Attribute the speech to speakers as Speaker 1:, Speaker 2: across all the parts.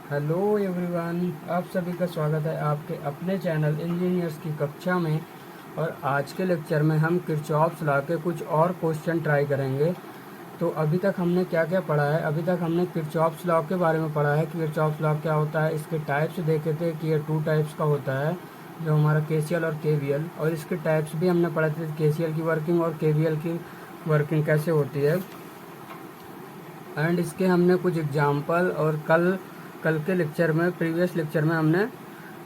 Speaker 1: Hello everyone, आप सभी का स्वागत है आपके अपने चैनल इंजीनियर्स की कक्षा में। और आज के लेक्चर में हम किरचॉफ्स लॉ के कुछ और क्वेश्चन ट्राई करेंगे। तो अभी तक हमने क्या क्या पढ़ा है? अभी तक हमने किरचॉफ्स लॉ के बारे में पढ़ा है कि किरचॉफ्स लॉ क्या होता है, इसके टाइप्स देखे थे कि ये 2 टाइप्स का होता है, जो हमारा केसीएल और केवीएल। और इसके टाइप्स भी हमने पढ़े थे, केसीएल की वर्किंग और केवीएल की वर्किंग कैसे होती है। एंड इसके हमने कुछ एग्जाम्पल, और कल कल के लेक्चर में, प्रीवियस लेक्चर में हमने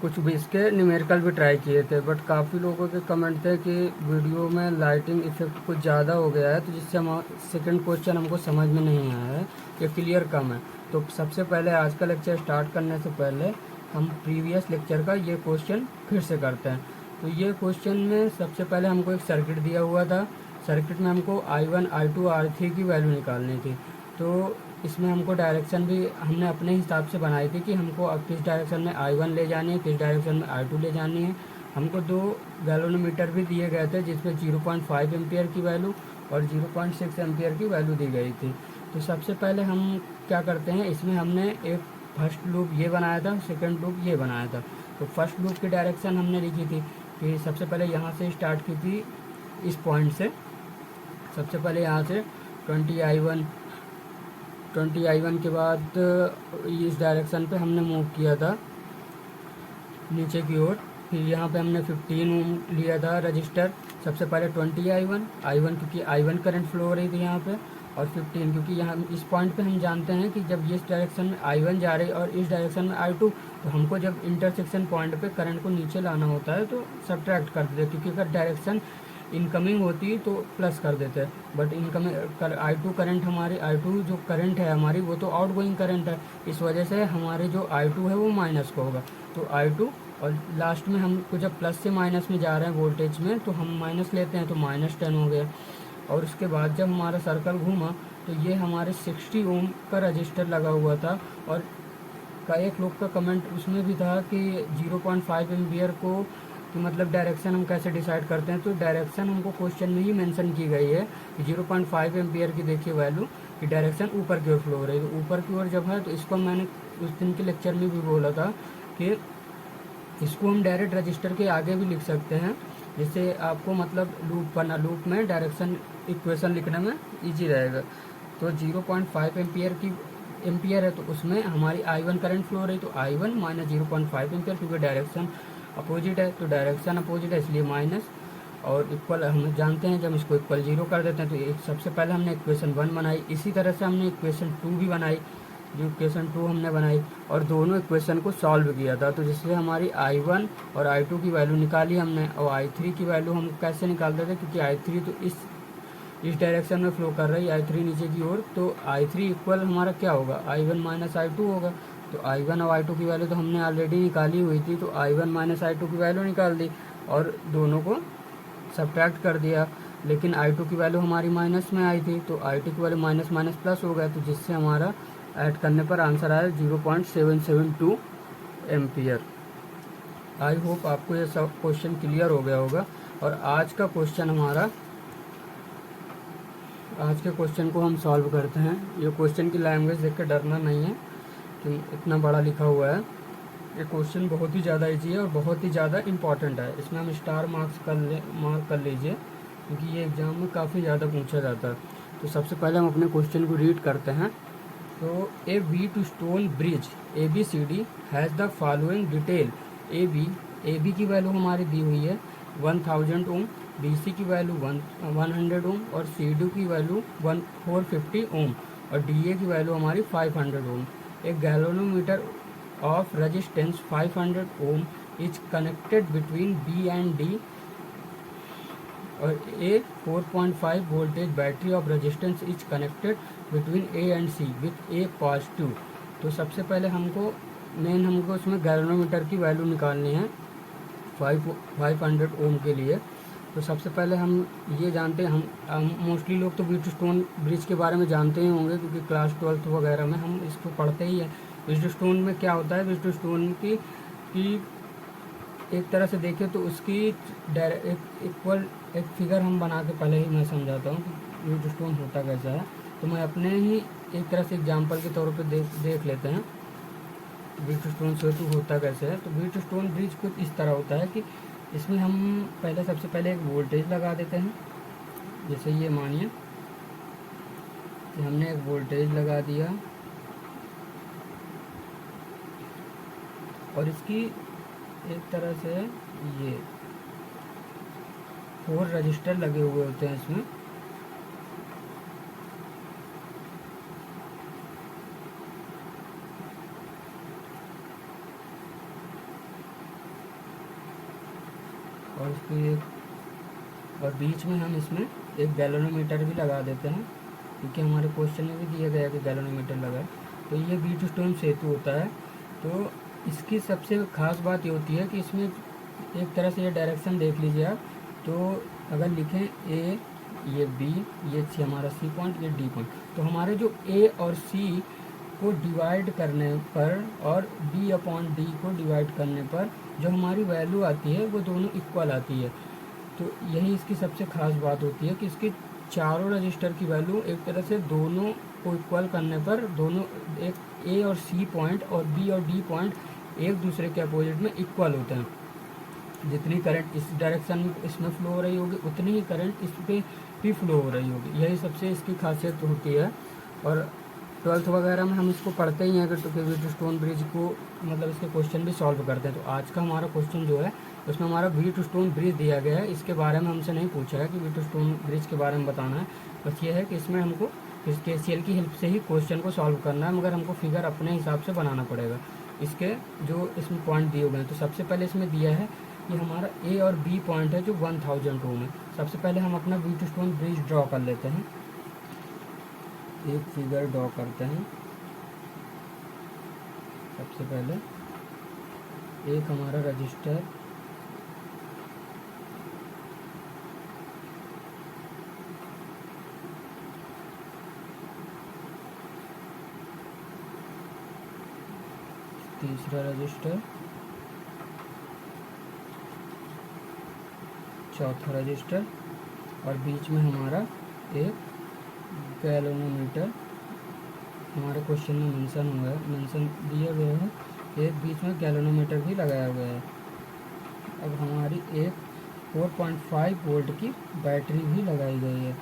Speaker 1: कुछ भी इसके न्यूमेरिकल भी ट्राई किए थे। बट काफ़ी लोगों के कमेंट थे कि वीडियो में लाइटिंग इफेक्ट कुछ ज़्यादा हो गया है, तो जिससे हम सेकंड क्वेश्चन हमको समझ में नहीं आया है, ये क्लियर कम है। तो सबसे पहले आज का लेक्चर स्टार्ट करने से पहले हम प्रीवियस लेक्चर का ये क्वेश्चन फिर से करते हैं। तो ये क्वेश्चन में सबसे पहले हमको एक सर्किट दिया हुआ था। सर्किट में हमको I1, I2, R3 की वैल्यू निकालनी थी। तो इसमें हमको डायरेक्शन भी हमने अपने हिसाब से बनाई थी कि हमको अब किस डायरेक्शन में I1 ले जानी है, किस डायरेक्शन में I2 ले जानी है। हमको 2 गैलोनोमीटर भी दिए गए थे, जिसमें 0.5 एम्पियर की वैल्यू और 0.6 एम्पियर की वैल्यू दी गई थी। तो सबसे पहले हम क्या करते हैं, इसमें हमने एक फर्स्ट लूप ये बनाया था, सेकंड लूप ये बनाया था। तो फर्स्ट लूप की डायरेक्शन हमने लिखी थी कि सबसे पहले यहाँ से स्टार्ट की थी, इस पॉइंट से। सबसे पहले यहाँ से 20 I1 के बाद इस डायरेक्शन पे हमने मूव किया था नीचे की ओर। फिर यहाँ पे हमने 15 ओम लिया था रजिस्टर। सबसे पहले 20 I1 क्योंकि I1 करंट फ्लो हो रही थी यहाँ पे, और 15 क्योंकि यहाँ इस पॉइंट पे हम जानते हैं कि जब ये इस डायरेक्शन में I1 जा रही है और इस डायरेक्शन में I2, तो हमको जब इंटरसेक्शन पॉइंट पे करंट को नीचे लाना होता है तो सब्ट्रैक्ट कर देते हैं, क्योंकि अगर डायरेक्शन इनकमिंग होती है तो प्लस कर देते हैं। बट इनकमिंग I2 करंट हमारी, I2 जो करंट है हमारी, वो तो आउट गोइंग करंट है। इस वजह से हमारे जो I2 है वो माइनस का होगा। तो I2, और लास्ट में हमको जब प्लस से माइनस में जा रहे हैं वोल्टेज में, तो हम माइनस लेते हैं, तो -10 हो गया। और उसके बाद जब हमारा सर्कल घूमा, तो ये हमारे 60 ओम का रजिस्टर लगा हुआ था। और एक लोग का कमेंट उसमें भी था कि 0.5 एम्पियर को, कि मतलब डायरेक्शन हम कैसे डिसाइड करते हैं। तो डायरेक्शन हमको क्वेश्चन में ही मेंशन की गई है कि 0.5 एम्पियर की देखिए वैल्यू, कि डायरेक्शन ऊपर की ओर फ्लो हो रही है। तो ऊपर की ओर जब है, तो इसको मैंने उस दिन के लेक्चर में भी बोला था कि इसको हम डायरेक्ट रजिस्टर के आगे भी लिख सकते हैं, जिससे आपको मतलब लूप में डायरेक्शन इक्वेशन लिखने में ईजी रहेगा। तो 0.5 एम्पियर है, तो उसमें हमारी I1 करंट फ्लो हो रही, तो I1 माइनस 0.5 एम्पियर, क्योंकि डायरेक्शन अपोजिट है, तो डायरेक्शन अपोजिट है इसलिए माइनस। और इक्वल हम जानते हैं, जब इसको इक्वल 0 कर देते हैं तो एक सबसे पहले हमने इक्वेशन 1 बनाई। इसी तरह से हमने इक्वेशन 2 भी बनाई, जो इक्वेशन 2 हमने बनाई, और दोनों इक्वेशन को सॉल्व किया था। तो जिससे हमारी I1 और I2 की वैल्यू निकाली हमने। और I3 की वैल्यू हम कैसे निकालते थे, क्योंकि I3 तो इस डायरेक्शन में फ्लो कर रही है, I3 नीचे की ओर, तो I3 इक्वल हमारा क्या होगा, I1 माइनस I2 होगा। तो I1 और I2 की वैल्यू तो हमने ऑलरेडी निकाली हुई थी, तो I1 माइनस I2 की वैल्यू निकाल दी और दोनों को सब्ट्रैक्ट कर दिया। लेकिन I2 की वैल्यू हमारी माइनस में आई थी, तो I2 की वैल्यू माइनस माइनस प्लस हो गया, तो जिससे हमारा ऐड करने पर आंसर आया 0.772 एम्पियर। आई होप आपको ये सब क्वेश्चन क्लियर हो गया होगा। और आज का क्वेश्चन हमारा, आज के क्वेश्चन को हम सॉल्व करते हैं। ये क्वेश्चन की लैंग्वेज देख के डरना नहीं है कि इतना बड़ा लिखा हुआ है। ये क्वेश्चन बहुत ही ज़्यादा इजी है और बहुत ही ज़्यादा इम्पॉर्टेंट है। इसमें हम स्टार मार्क कर लीजिए, क्योंकि ये एग्ज़ाम में काफ़ी ज़्यादा पूछा जाता है। तो सबसे पहले हम अपने क्वेश्चन को रीड करते हैं। तो a Wheatstone bridge ABCD has the following detail. A B की वैल्यू हमारी दी हुई है 1000 ओम, BC की वैल्यू 100 ओम, और CD की वैल्यू 450 ओम, और DA की वैल्यू हमारी 500 ओम। एक galvanometer of resistance 500 ohm is connected between B and D, और A 4.5 voltage battery of resistance is connected between A and C with A positive. तो सबसे पहले हमको उसमें गैलोनोमीटर की वैल्यू निकालनी है 500 ओम के लिए। तो सबसे पहले हम ये जानते हैं, हम मोस्टली लोग तो व्हीटस्टोन ब्रिज के बारे में जानते ही होंगे, क्योंकि क्लास 12 वगैरह में हम इसको पढ़ते ही हैं। व्हीटस्टोन में क्या होता है, व्हीटस्टोन की एक तरह से देखें तो उसकी एक फिगर हम बना के पहले ही मैं समझाता हूँ कि व्हीटस्टोन होता कैसा है। तो मैं अपने ही एक तरह से एग्जांपल के तौर पे देख लेते हैं। व्हीटस्टोन सेतु होता कैसे है। तो व्हीटस्टोन ब्रिज कुछ इस तरह होता है कि इसमें हम सबसे पहले एक वोल्टेज लगा देते हैं। जैसे ये मानिए कि हमने एक वोल्टेज लगा दिया और इसकी एक तरह से ये 4 रजिस्टर लगे हुए होते हैं इसमें। और इसकी एक और बीच में हम इसमें एक गैल्वेनोमीटर भी लगा देते हैं, क्योंकि हमारे क्वेश्चन में भी दिया गया है कि गैल्वेनोमीटर लगा है। तो ये व्हीटस्टोन सेतु होता है। तो इसकी सबसे ख़ास बात ये होती है कि इसमें एक तरह से ये डायरेक्शन देख लीजिए आप। तो अगर लिखें ए, ये बी, ये सी हमारा सी पॉइंट, ये डी पॉइंट, तो हमारे जो ए और सी को डिवाइड करने पर और बी अपॉन डी को डिवाइड करने पर जो हमारी वैल्यू आती है वो दोनों इक्वल आती है। तो यही इसकी सबसे ख़ास बात होती है कि इसके चारों रजिस्टर की वैल्यू एक तरह से दोनों को इक्वल करने पर दोनों एक ए और सी पॉइंट और बी और डी पॉइंट एक दूसरे के अपोजिट में इक्वल होते हैं। जितनी करंट इस डायरेक्शन में इसमें फ़्लो हो रही होगी उतनी ही करंट इस पर भी फ्लो हो रही होगी। यही सबसे इसकी खासियत होती है। और 12th वगैरह में हम इसको पढ़ते ही हैं कि व्हीटस्टोन ब्रिज को मतलब इसके क्वेश्चन भी सॉल्व करते हैं। तो आज का हमारा क्वेश्चन जो है उसमें हमारा व्हीटस्टोन ब्रिज दिया गया है। इसके बारे में हमसे नहीं पूछा है कि व्हीटस्टोन ब्रिज के बारे में बताना है, बस ये है कि इसमें हमको इस KCL की हेल्प से ही क्वेश्चन को सॉल्व करना है, मगर हमको फिगर अपने हिसाब से बनाना पड़ेगा। इसके जो इसमें पॉइंट दिए हुए हैं, तो सबसे पहले इसमें दिया है कि हमारा ए और बी पॉइंट है जो 1000 ओम है। सबसे पहले हम अपना व्हीटस्टोन ब्रिज ड्रॉ कर लेते हैं। एक फिगर ड्रॉ करते हैं। सबसे पहले एक हमारा रजिस्टर, तीसरा रजिस्टर, चौथा रजिस्टर और बीच में हमारा एक गैल्वेनोमीटर हमारे क्वेश्चन में मेंशन दिया गया है। एक बीच में गैल्वेनोमीटर भी लगाया गया है। अब हमारी एक 4.5 वोल्ट की बैटरी भी लगाई गई है।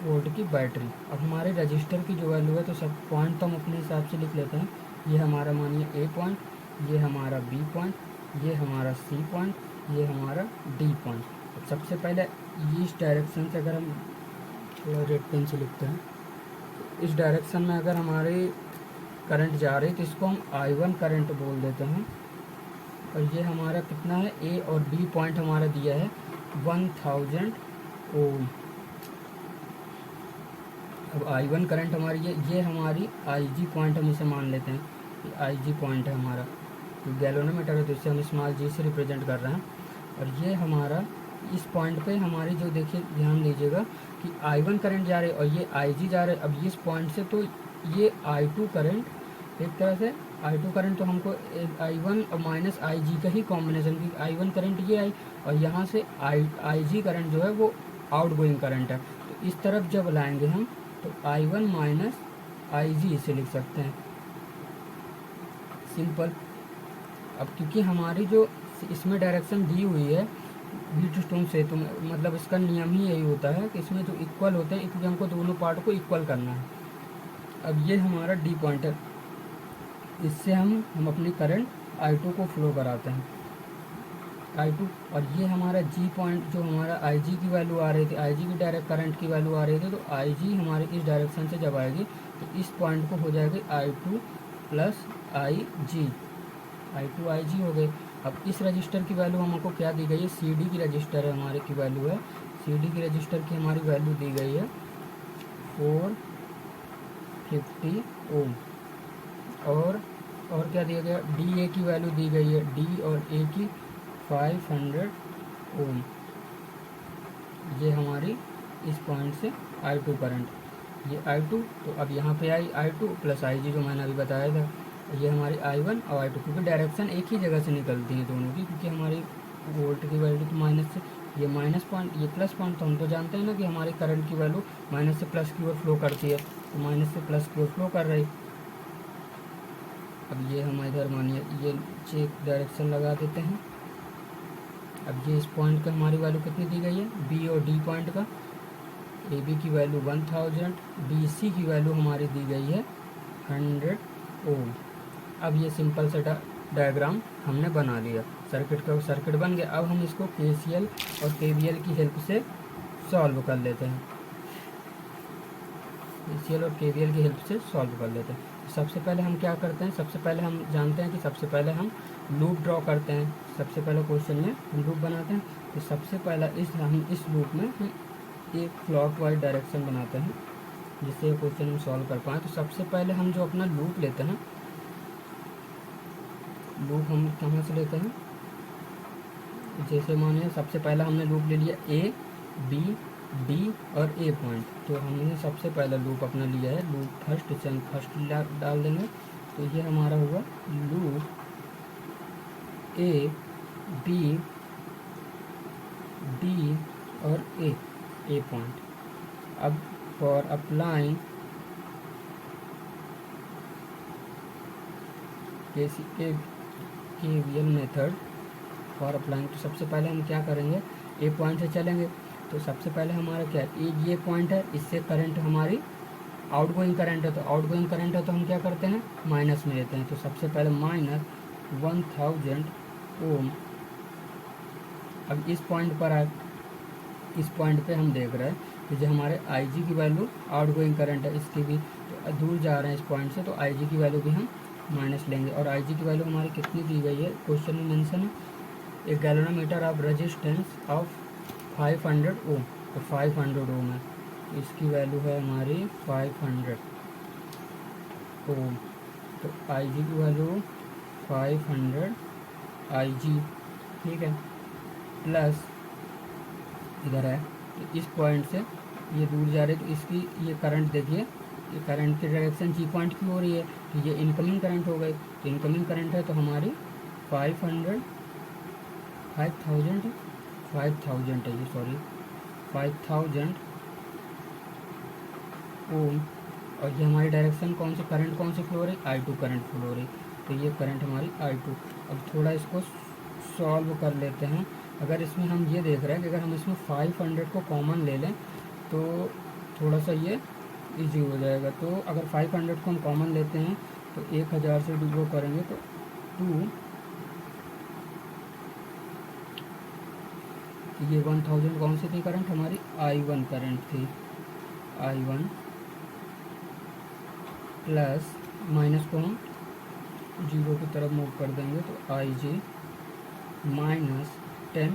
Speaker 1: वोल्ट की बैटरी। अब हमारे रजिस्टर की जो वैल्यू है, तो सब पॉइंट तो हम अपने हिसाब से लिख लेते हैं। ये हमारा मानिए ए पॉइंट, ये हमारा बी पॉइंट, ये हमारा सी पॉइंट, ये हमारा डी पॉइंट। अब सबसे पहले इस डायरेक्शन से अगर हम थोड़ा रेड पेन से लिखते हैं, तो इस डायरेक्शन में अगर हमारे करंट जा रही है तो इसको हम I1 करंट बोल देते हैं। और ये हमारा कितना है, ए और बी पॉइंट हमारा दिया है 1000 ओम। अब I1 करंट हमारी ये हमारी IG पॉइंट हम इसे मान लेते हैं, IG पॉइंट है हमारा। तो गैल्वेनोमीटर है तो इसे हम स्मॉल g से रिप्रेजेंट कर रहे हैं। और ये हमारा इस पॉइंट पे हमारी जो देखिए ध्यान दीजिएगा कि I1 करंट जा रहे और ये IG जा रहे। अब इस पॉइंट से तो ये I2 करंट एक तरह से I2 करंट तो हमको I1 और माइनस IG का ही कॉम्बिनेशन की I1 करंट ये आई और यहाँ से IG करंट जो है वो आउटगोइंग करंट है। तो इस तरफ जब लाएंगे हम तो I1 माइनस IG इसे लिख सकते हैं, सिंपल। अब क्योंकि हमारी जो इसमें डायरेक्शन दी हुई है व्हीटस्टोन सेतु में, मतलब इसका नियम ही यही होता है कि इसमें जो इक्वल होते हैं, क्योंकि हमको दोनों पार्ट को इक्वल करना है। अब ये हमारा डी पॉइंट है, इससे हम अपनी करंट I2 को फ्लो कराते हैं, I2। और ये हमारा जी पॉइंट जो हमारा IG की वैल्यू आ रही थी, IG की डायरेक्ट करंट की वैल्यू आ रही थी, तो IG हमारे इस डायरेक्शन से जब आएगी तो इस पॉइंट को हो जाएगी I2 प्लस I2 IG हो गई। अब इस रजिस्टर की वैल्यू हमको क्या दी गई है, CD की रजिस्टर है हमारे की वैल्यू है, CD की रजिस्टर की हमारी वैल्यू दी गई है 450 ओम। और क्या दिया गया, DA की वैल्यू दी गई है, D और A की 500 ओम। ये हमारी इस पॉइंट से I2 करंट, ये I2। तो अब यहाँ पे आई I2 प्लस IG जो मैंने अभी बताया था, ये हमारी I1 और I2, क्योंकि डायरेक्शन एक ही जगह से निकलती है दोनों की, क्योंकि हमारी वोल्ट की वैल्यू तो माइनस से, ये माइनस पॉइंट, ये प्लस पॉइंट, तो हम तो जानते हैं ना कि हमारी करंट की वैल्यू माइनस से प्लस की ओर फ्लो करती है, तो माइनस से प्लस की ओर फ्लो कर रही। अब ये हम इधर मानिए ये चेक डायरेक्शन लगा देते हैं। अब ये इस पॉइंट का हमारी वैल्यू कितनी दी गई है, बी और डी पॉइंट का, ए बी की वैल्यू 1000, बी सी की वैल्यू हमारी दी गई है 100 ओम। अब ये सिंपल सा डायग्राम हमने बना लिया, सर्किट का सर्किट बन गया। अब हम इसको केसीएल और केवीएल की हेल्प से सॉल्व कर लेते हैं, केसीएल और केवीएल की हेल्प से सॉल्व कर लेते हैं। सबसे पहले हम क्या करते हैं, सबसे पहले हम जानते हैं कि सबसे पहले हम लूप ड्रॉ करते हैं। सबसे पहले क्वेश्चन में हम लूप बनाते हैं, तो सबसे पहला हम इस लूप में हम एक क्लॉकवाइज डायरेक्शन बनाते हैं जिससे क्वेश्चन हम सॉल्व कर पाएँ। तो सबसे पहले हम जो अपना लूप लेते हैं, लूप हम कहाँ से लेते हैं, जैसे मानिए सबसे पहला हमने लूप ले लिया ए बी डी और ए पॉइंट, तो हमने सबसे पहला लूप अपना लिया है, लूप फर्स्ट, इसे हम फर्स्ट डाल देंगे। तो ये हमारा हुआ लूप ए बी डी और ए पॉइंट। अब for applying KVL method for applying, तो सबसे पहले हम क्या करेंगे, ए पॉइंट से चलेंगे। तो सबसे पहले हमारा क्या है, ये पॉइंट है, इससे करंट हमारी आउटगोइंग करंट है, तो आउटगोइंग करंट है तो हम क्या करते हैं, माइनस में लेते हैं। तो सबसे पहले माइनस 1000 ओम। अब इस पॉइंट पर आए, इस पॉइंट पे हम देख रहे हैं कि जो हमारे आईजी की वैल्यू आउटगोइंग करंट है, इसकी भी तो दूर जा रहे हैं इस पॉइंट से, तो आईजी की वैल्यू भी हम माइनस लेंगे। और आईजी की वैल्यू हमारी कितनी दी गई है, क्वेश्चन में मेंशन है, एक गैल्वेनोमीटर ऑफ रेजिस्टेंस ऑफ 500 ओम, तो 500 ओम है, तो इसकी वैल्यू है हमारी 500 ओम। तो आईजी की वैल्यू 500 आईजी, ठीक है, प्लस इधर है, तो इस पॉइंट से ये दूर जा रहे, तो इसकी ये करंट देखिए, ये करंट की डायरेक्शन जी पॉइंट की हो रही है, तो ये इनकमिंग करंट हो गई। तो इनकमिंग करंट है तो हमारी 5000 है ये, सॉरी 5000 ओम। और ये हमारी डायरेक्शन कौन सी, करंट कौन सी फ्लो हो रही, I2 करंट फ्लो हो रही, तो ये करंट हमारी I2। अब थोड़ा इसको सॉल्व कर लेते हैं। अगर इसमें हम ये देख रहे हैं कि अगर हम इसमें 500 को कॉमन ले लें तो थोड़ा सा ये इजी हो जाएगा। तो अगर 500 को हम कॉमन लेते हैं तो 1000 से डिवो करेंगे तो 2, ये 1000 कौन सी थी करंट हमारी, I1 करंट थी, I1 प्लस माइनस को हम जीरो की तरफ मूव कर देंगे, तो IG minus 10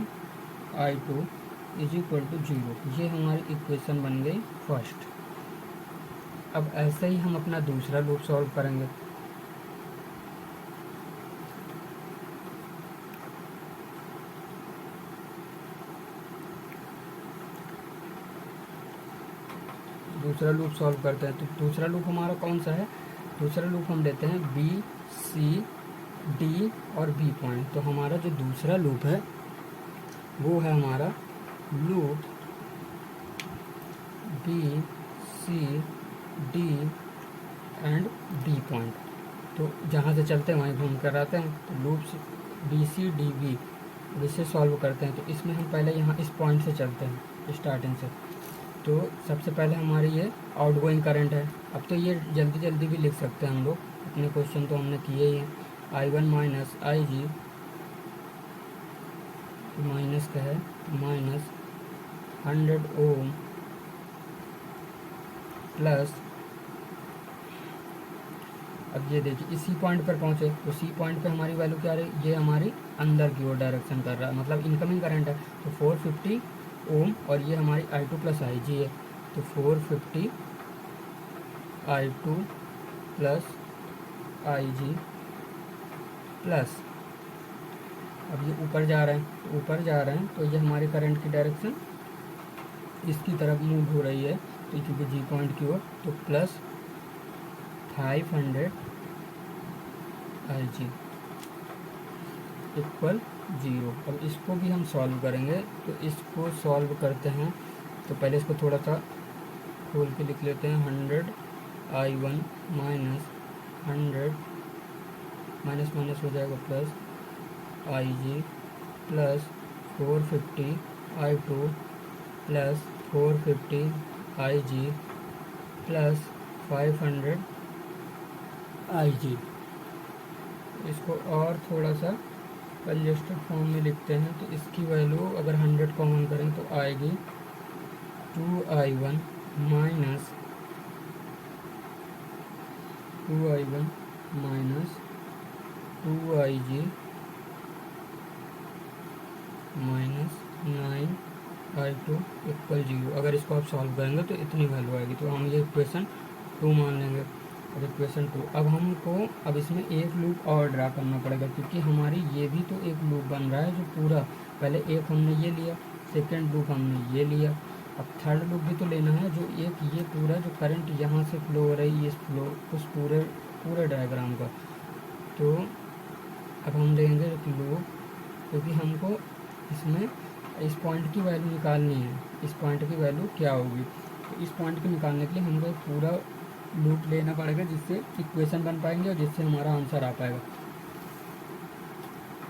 Speaker 1: I2 is equal to 0। ये हमारी इक्वेशन बन गई फर्स्ट। अब ऐसे ही हम अपना दूसरा लूप सॉल्व करेंगे। दूसरा लूप सॉल्व करते हैं, तो दूसरा लूप हमारा कौन सा है, दूसरा लूप हम लेते हैं बी सी डी और बी पॉइंट। तो हमारा जो दूसरा लूप है वो है हमारा loop B C D and D point. तो जहाँ से चलते हैं वहीं घूम कर आते हैं, तो loop B C D B इसे सॉल्व करते हैं। तो इसमें हम पहले यहाँ इस पॉइंट से चलते हैं स्टार्टिंग से। तो सबसे पहले हमारी ये आउटगोइंग करंट है। अब तो ये जल्दी जल्दी भी लिख सकते हैं हम लोग, अपने क्वेश्चन तो हमने किए ही हैं। I1 माइनस आई जी माइनस का है माइनस 100 ओम प्लस, अब ये देखिए इसी पॉइंट पर पहुँचे, तो सी पॉइंट पे हमारी वैल्यू क्या रही, ये हमारी अंदर की ओर डायरेक्शन कर रहा है, मतलब इनकमिंग करंट है, तो 450 ओम। और ये हमारी I2 प्लस आई जी है, तो 450 I2 प्लस आई जी प्लस, अब ये ऊपर जा रहे हैं, तो ऊपर जा रहे हैं तो ये हमारी करंट की डायरेक्शन इसकी तरफ मूव हो रही है, तो क्योंकि जी पॉइंट की ओर, तो प्लस 500 आई जी इक्वल 0। अब इसको भी हम सॉल्व करेंगे, तो इसको सॉल्व करते हैं। तो पहले इसको थोड़ा सा खोल के लिख लेते हैं। 100 I1 माइनस 100 माइनस माइनस हो जाएगा plus IG plus 450 I2 plus 450 IG plus 500 IG। इसको और थोड़ा सा कंजेस्टेड फॉर्म में लिखते हैं, तो इसकी वैल्यू अगर 100 कॉमन करें तो आएगी 2I1 minus 2IG minus 9I2 equal 0। अगर इसको आप सॉल्व करेंगे तो इतनी वैल्यू आएगी, तो हम ये इक्वेशन 2 मान लेंगे। अब इक्वेशन 2, अब हमको अब इसमें एक लूप और ड्रा करना पड़ेगा, क्योंकि हमारी ये भी तो एक लूप बन रहा है जो पूरा, पहले एक हमने ये लिया, सेकेंड लूप हमने ये लिया, अब थर्ड लूप भी तो लेना है, जो एक ये पूरा जो करंट यहाँ से फ्लो हो रही है इस फ्लो उस पूरे डायग्राम का। तो अब हम लेंगे एक लूप, क्योंकि हमको इसमें इस पॉइंट की वैल्यू निकालनी है, इस पॉइंट की वैल्यू क्या होगी। तो इस पॉइंट को निकालने के लिए हमको एक पूरा लूप लेना पड़ेगा, जिससे इक्वेशन बन पाएंगे और जिससे हमारा आंसर आ पाएगा।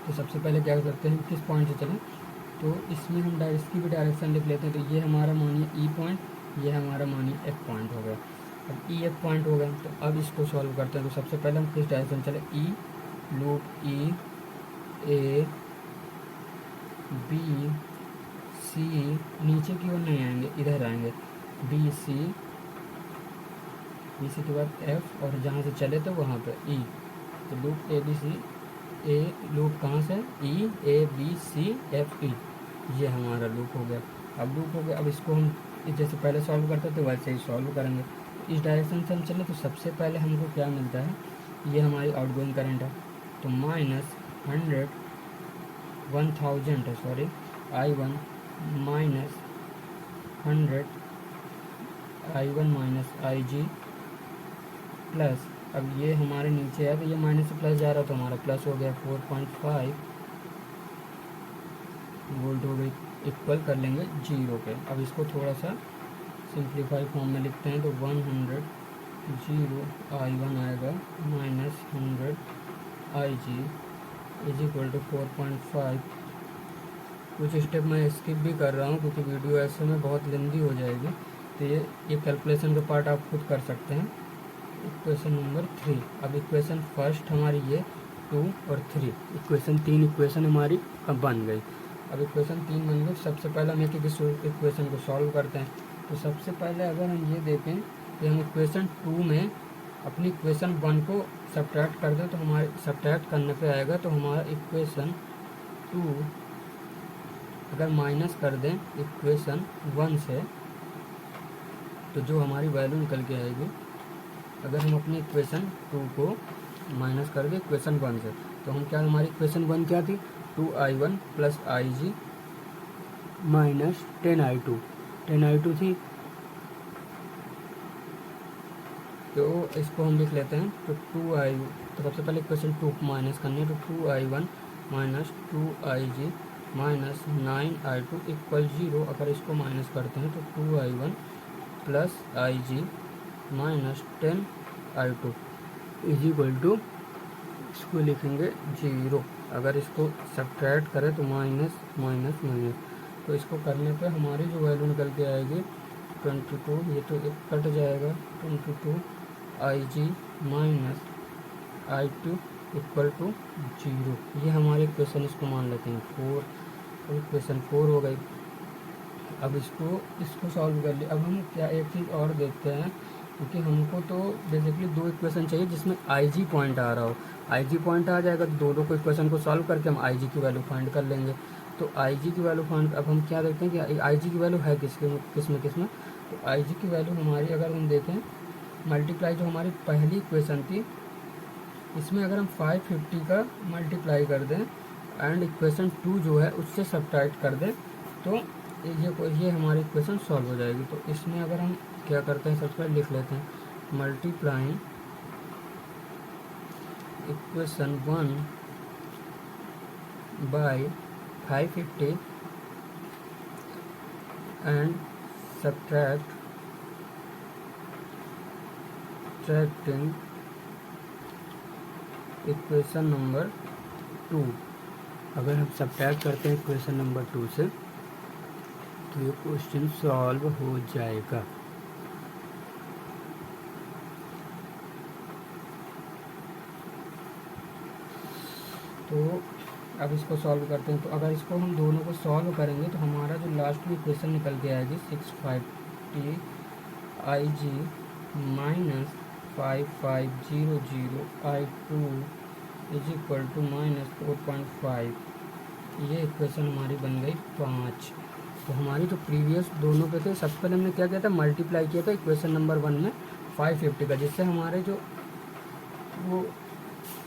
Speaker 1: तो सबसे पहले क्या करते हैं, किस पॉइंट से चलें, तो इसमें हम इसकी भी डायरेक्शन लिख लेते हैं। तो ये हमारा मानिए ई पॉइंट, ये हमारा मानिए एफ पॉइंट हो गया। अब ई एफ पॉइंट हो गया, तो अब इसको सॉल्व करते हैं। तो सबसे पहले हम किस डायरेक्शन चले, ई लूप ई ए बी सी, नीचे की ओर नहीं आएंगे, इधर आएंगे, बी सी के बाद एफ, और जहाँ से चले थे वहाँ पे ई। तो loop A B C, A loop कहाँ से, ई ए बी सी एफ ई, ये हमारा लूप हो गया। अब लूप हो गया, अब इसको हम जैसे पहले सॉल्व करते थे वैसे ही सॉल्व करेंगे। इस डायरेक्शन से हम चले तो सबसे पहले हमको क्या मिलता है, ये हमारी आउटगोइंग करंट है, तो माइनस 1000 है, sorry I1 minus 100 I1 minus IG plus, अब ये हमारे नीचे है तो ये माइनस से प्लस जा रहा, तो हमारा प्लस हो गया 4.5 वोल्ट हो गई, इक्वल कर लेंगे 0 पे। अब इसको थोड़ा सा सिंप्लीफाई फॉर्म में लिखते हैं, तो 100 I1 आएगा minus 100 IG is equal to 4.5। कुछ स्टेप मैं स्किप भी कर रहा हूँ क्योंकि वीडियो ऐसे में बहुत लेंदी हो जाएगी, तो ये कैलकुलेशन का पार्ट आप खुद कर सकते हैं। इक्वेशन नंबर 3, अब इक्वेशन फर्स्ट हमारी ये 2 और 3, इक्वेशन 3 इक्वेशन हमारी अब बन गई। अब इक्वेशन 3 बन गई, सबसे पहले हम एक इक्वेशन को सॉल्व करते हैं। तो सबसे पहले अगर हम ये देखें कि हम इक्वेशन 2 में अपनी इक्वेशन 1 को सब्ट्रैक्ट कर दें, तो हमारे सब्ट्रैक्ट करने पे आएगा, तो हमारा इक्वेशन 2 अगर माइनस कर दें इक्वेशन 1 से, तो जो हमारी वैल्यू निकल के आएगी, अगर हम अपनी इक्वेशन 2 को माइनस कर दें इक्वेशन 1 से, तो हम क्या, हमारी इक्वेशन 1 क्या थी, 2I1 plus IG minus 10I2 थी। तो इसको हम लिख लेते हैं, तो 2I, तो सबसे पहले इक्वेशन 2 को माइनस करनी है, तो 2I1 minus 2IG minus 9I2 equal 0। अगर इसको माइनस करते हैं तो 2I1 plus IG minus 10I2 is equal to, इसको लिखेंगे 0। अगर इसको सब्ट्रैक्ट करें तो माइनस माइनस माइनस, तो इसको करने पे हमारी जो वैल्यू निकल के आएगी 22, ये तो एक कट जाएगा, 22 IG minus I2 equal to 0। ये हमारे इक्वेशन, इसको मान लेते हैं 4, तो इक्वेशन 4 हो गई। अब इसको सॉल्व कर लिया। अब हम क्या एक चीज़ और देखते हैं, क्योंकि हमको तो बेसिकली 2 इक्वेशन चाहिए जिसमें IG पॉइंट आ रहा हो। IG पॉइंट आ जाएगा तो दोनों को इक्वेशन को सॉल्व करके हम IG की वैल्यू फाइंड कर लेंगे। तो IG की वैल्यू फाइंड, अब हम क्या देखते हैं कि IG की वैल्यू है किसमें, तो IG की वैल्यू हमारी अगर हम देखें मल्टीप्लाई, जो हमारी पहली इक्वेशन थी इसमें अगर हम 550 का मल्टीप्लाई कर दें एंड इक्वेशन 2 जो है उससे सब्ट्रैक्ट कर दें, तो ये हमारी इक्वेशन सॉल्व हो जाएगी। तो इसमें अगर हम क्या करते हैं, सबसे पहले लिख लेते हैं multiplying equation 1 by 550 and subtracting equation number 2। अगर हम सब्ट्रैक्ट करते हैं इक्वेशन नंबर 2 से तो ये क्वेश्चन सॉल्व हो जाएगा। तो अब इसको सॉल्व करते हैं। तो अगर इसको हम दोनों को सॉल्व करेंगे तो हमारा जो लास्ट में इक्वेशन निकल के आएगी 650 IG minus 5500 I2 is equal to minus 4.5। ये इक्वेशन हमारी बन गई 5। तो हमारी जो प्रीवियस दोनों पे थे, सबसे पहले हमने क्या किया था, मल्टीप्लाई किया था इक्वेशन नंबर 1 में 550 का, जिससे हमारे जो वो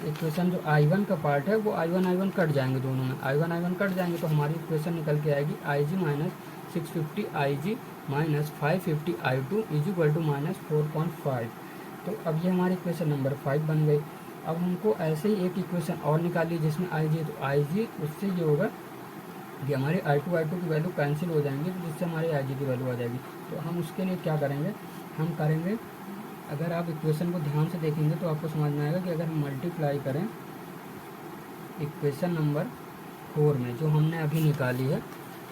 Speaker 1: इक्वेशन जो I1 का पार्ट है वो I1 कट जाएंगे, दोनों में I1 कट जाएंगे। तो हमारी इक्वेशन निकल के आएगी IG minus 650 IG minus 550 I2 is equal to minus 4.5। तो अब ये हमारी इक्वेशन नंबर 5 बन गई। अब हमको ऐसे ही एक इक्वेशन और निकाली जिसमें IG, तो IG उससे ये होगा कि हमारे I2 की वैल्यू कैंसिल हो जाएंगी, तो जिससे हमारी IG की वैल्यू आ जाएगी। तो हम उसके लिए क्या करेंगे, हम करेंगे, अगर आप इक्वेशन को ध्यान से देखेंगे तो आपको समझ में आएगा कि अगर हम मल्टीप्लाई करें इक्वेशन नंबर 4 में जो हमने अभी निकाली है,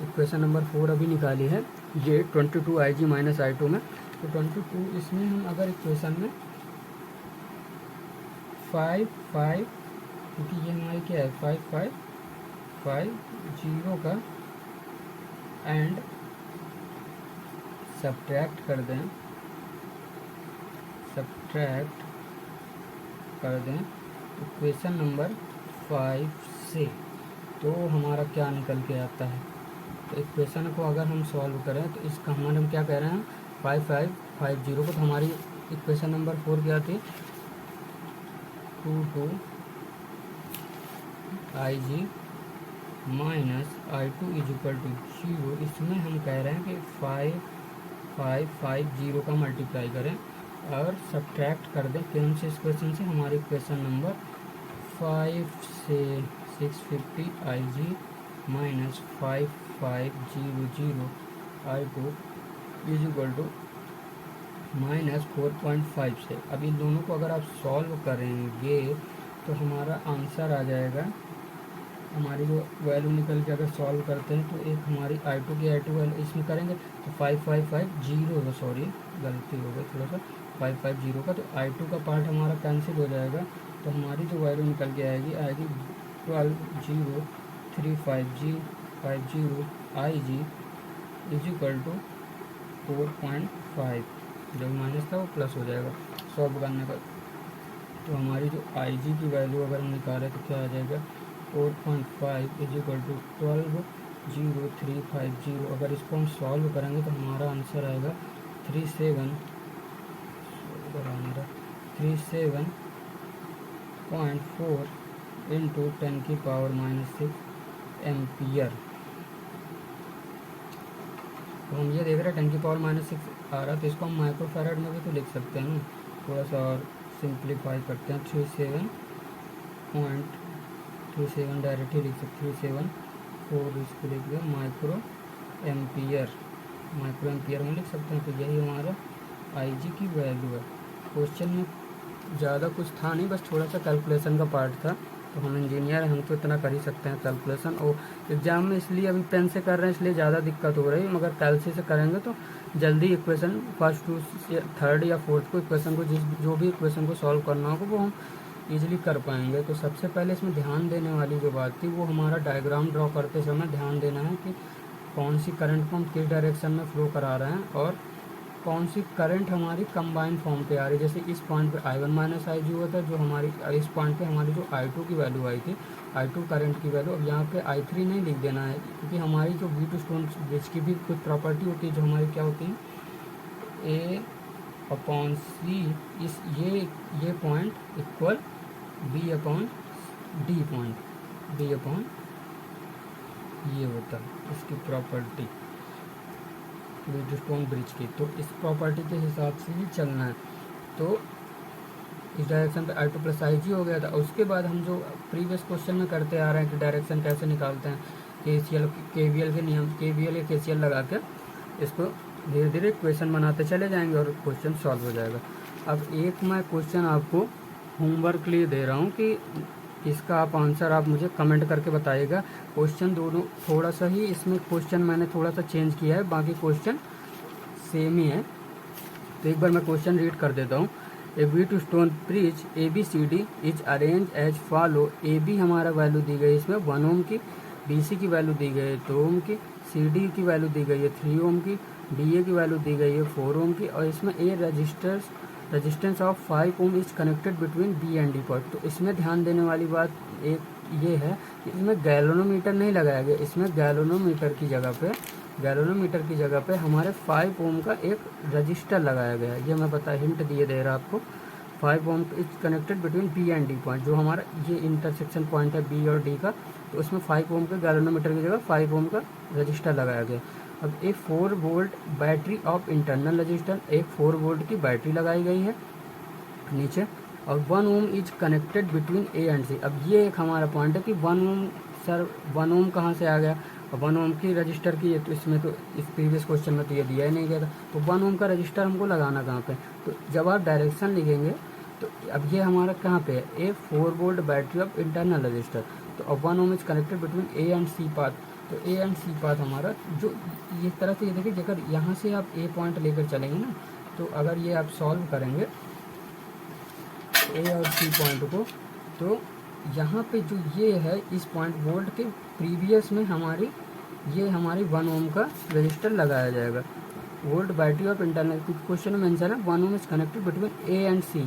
Speaker 1: इक्वेशन नंबर 4 अभी निकाली है ये 22 IG माइनस I2 में, तो 22 इसमें हम अगर इक्वेशन में 5 क्योंकि ये हमारी क्या है 5550 का एंड सब्ट्रैक्ट कर दें इक्वेशन नंबर 5 से, तो हमारा क्या निकल के आता है। तो इक्वेशन को अगर हम सॉल्व करें तो इसका हमारे हम क्या कह रहे हैं 5550 को, तो हमारी इक्वेशन नंबर 4 क्या थी 22 IG minus I2 is equal to 0। इसमें हम कह रहे हैं कि 5550 का मल्टीप्लाई करें और सब्ट्रैक्ट कर दें कौन से इक्वेशन से, हमारी इक्वेशन नंबर 5 से 650 IG minus 5500 I2 is equal to minus 4.5 से। अब इन दोनों को अगर आप सॉल्व करेंगे तो हमारा आंसर आ जाएगा, हमारी जो वैल्यू निकल के अगर सॉल्व करते हैं तो एक हमारी I2 की I2 वैल्यू इसमें करेंगे तो 5550, सॉरी गलती हो गई थोड़ा सा, 550 का, तो I2 का पार्ट हमारा कैंसिल हो जाएगा। तो हमारी जो वैल्यू निकल के आएगी 1203550 IG इज इक्वल टू 4.5। जो माइनस था वो प्लस हो जाएगा सॉल्व करने पर। तो हमारी जो IG की वैल्यू अगर हम निकालें तो क्या आ जाएगा 4.5 इज इक्वल टू 1203550। अगर इसको हम सॉल्व करेंगे तो हमारा आंसर आएगा 37.4 इंटू 10⁻⁻6 एम्पियर। तो हम ये देख रहे हैं 10⁻⁻6 आ रहा, तो इसको हम माइक्रोफैराड में भी तो लिख सकते हैं ना, थोड़ा सा और सिंप्लीफाई करते हैं 37.37 डायरेक्टली लिख सकते 374, इसको लिख दें माइक्रो एम्पियर में लिख सकते हैं। तो यही हमारा IG की वैल्यू है। क्वेश्चन में ज़्यादा कुछ था नहीं, बस थोड़ा सा कैलकुलेशन का पार्ट था। तो हम इंजीनियर हैं, हम तो इतना कर ही सकते हैं कैलकुलेशन। और एग्ज़ाम में इसलिए अभी पेन से कर रहे हैं, इसलिए ज़्यादा दिक्कत हो रही है, मगर कैलसी से करेंगे तो जल्दी इक्वेशन फर्स्ट टू थर्ड या फोर्थ को इक्वेशन को जो भी इक्वेशन को सॉल्व करना होगा वो हम ईजिली कर पाएंगे। तो सबसे पहले इसमें ध्यान देने वाली जो बात थी वो हमारा डायग्राम ड्रॉ करते समय ध्यान देना है कि कौन सी करंट को हम किस डायरेक्शन में फ्लो करा रहे हैं और कौन सी करंट हमारी कंबाइंड फॉर्म पे आ रही है। जैसे इस पॉइंट पे I1 माइनस IG हुआ था, जो हमारी इस पॉइंट पे हमारी जो I2 की वैल्यू आई थी, I2 करंट की वैल्यू। अब यहाँ पे I3 नहीं लिख देना है, क्योंकि हमारी जो V2 स्टोन ब्रिज की भी कुछ प्रॉपर्टी होती है जो हमारी क्या होती है A/C, इस ये पॉइंट इक्वल B/D पॉइंट, ये होता है इसकी प्रॉपर्टी व्हीटस्टोन ब्रिज की। तो इस प्रॉपर्टी के हिसाब से ही चलना है। तो इस डायरेक्शन पे I2 प्लस IG हो गया था। उसके बाद हम जो प्रीवियस क्वेश्चन में करते आ रहे हैं कि डायरेक्शन कैसे निकालते हैं, KCL KVL के नियम, KVL या KCL लगा के इसको धीरे धीरे क्वेश्चन बनाते चले जाएंगे और क्वेश्चन सॉल्व हो जाएगा। अब एक मैं क्वेश्चन आपको होमवर्क लिए दे रहा हूँ कि इसका आप आंसर आप मुझे कमेंट करके बताइएगा। क्वेश्चन दोनों थोड़ा सा ही, इसमें क्वेश्चन मैंने थोड़ा सा चेंज किया है, बाकी क्वेश्चन सेम ही है। तो एक बार मैं क्वेश्चन रीड कर देता हूँ। A Wheatstone bridge ABCD is arrange as follow. AB हमारा वैल्यू दी गई इसमें 1 ओम की, BC की वैल्यू दी गई है 2 ओम की, CD की वैल्यू दी गई है 3 ओम की, DA की वैल्यू दी गई है 4 ओम की, और इसमें a resistance of 5 ohm is connected between B and D point. तो इसमें ध्यान देने वाली बात एक ये है कि इसमें गैल्वेनोमीटर नहीं लगाया गया, इसमें गैल्वेनोमीटर की जगह पे हमारे 5 ओम का एक रजिस्टर लगाया गया है। ये मैं हिंट दिए दे रहा आपको। 5 ohm is connected between B and D point, जो हमारा ये इंटरसेक्शन पॉइंट है B और D का, तो उसमें 5 ओम के गैल्वेनोमीटर की जगह 5 ओम का रजिस्टर लगाया गया। अब एक 4 volt battery of internal register, एक 4 वोल्ट की बैटरी लगाई गई है नीचे, और 1 ohm is connected between A and C। अब ये एक हमारा पॉइंट है कि 1 ओम, सर 1 ओम कहाँ से आ गया? 1 ओम की रजिस्टर की, तो इसमें तो इस प्रीवियस क्वेश्चन में तो ये दिया ही नहीं गया था। तो 1 ओम का रजिस्टर हमको लगाना कहाँ पे? तो जब आप डायरेक्शन लिखेंगे तो अब ये हमारा कहाँ पे है? A 4 volt battery of internal resistor. तो अब 1 ohm is connected between A and C path. तो A एंड C पाथ हमारा जो ये तरह से, ये देखिए, अगर यहाँ से आप A पॉइंट लेकर चलेंगे ना, तो अगर ये आप सॉल्व करेंगे A और C पॉइंट को, तो यहाँ पे जो ये है इस पॉइंट वोल्ट के प्रीवियस में हमारी 1 ओम का रजिस्टर लगाया जाएगा। Volt battery of internal, question में मेंशन है 1 ohm is connected between A and C,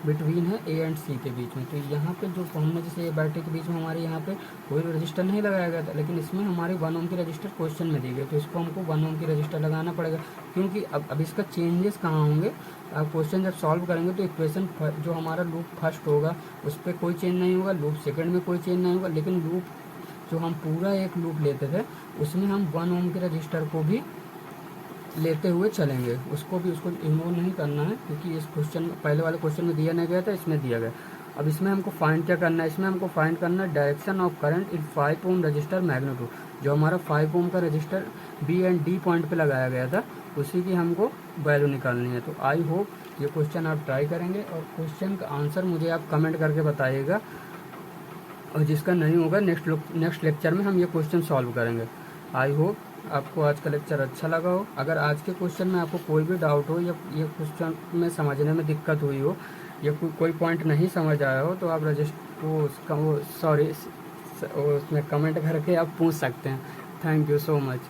Speaker 1: between है A एंड C के बीच में। तो यहाँ पे जो हमने जैसे बैटरी के बीच में हमारे यहाँ पे कोई रजिस्टर नहीं लगाया गया था, लेकिन इसमें हमारी 1 ओम की रजिस्टर क्वेश्चन में दी गई, तो इसको हमको 1 ओम की रजिस्टर लगाना पड़ेगा। क्योंकि अब इसका चेंजेस कहाँ होंगे? आप क्वेश्चन जब सॉल्व करेंगे तो इक्वेशन जो हमारा लूप फर्स्ट होगा उस पर कोई चेंज नहीं होगा, लूप सेकंड में कोई चेंज नहीं होगा, लेकिन लूप जो हम पूरा एक लूप लेते थे उसमें हम 1 ओम के रजिस्टर को भी लेते हुए चलेंगे, उसको इग्नोर नहीं करना है, क्योंकि इस क्वेश्चन पहले वाले क्वेश्चन में दिया नहीं गया था, इसमें दिया गया। अब इसमें हमको फाइंड क्या करना है? इसमें हमको फाइंड करना है direction of current in 5 ohm resistor magnitude. जो हमारा 5 ओम का resistor B and D point पे लगाया गया था, उसी की हमको वैल्यू निकालनी है। तो आई होप ये क्वेश्चन आप ट्राई करेंगे और क्वेश्चन का आंसर मुझे आप कमेंट करके बताइएगा, और जिसका नहीं होगा नेक्स्ट लेक्चर में हम ये क्वेश्चन सॉल्व करेंगे। आई होप आपको आज का लेक्चर अच्छा लगा हो। अगर आज के क्वेश्चन में आपको कोई भी डाउट हो या ये क्वेश्चन में समझने में दिक्कत हुई हो या कोई पॉइंट नहीं समझ आया हो, तो आप उसमें कमेंट करके आप पूछ सकते हैं। Thank you so much.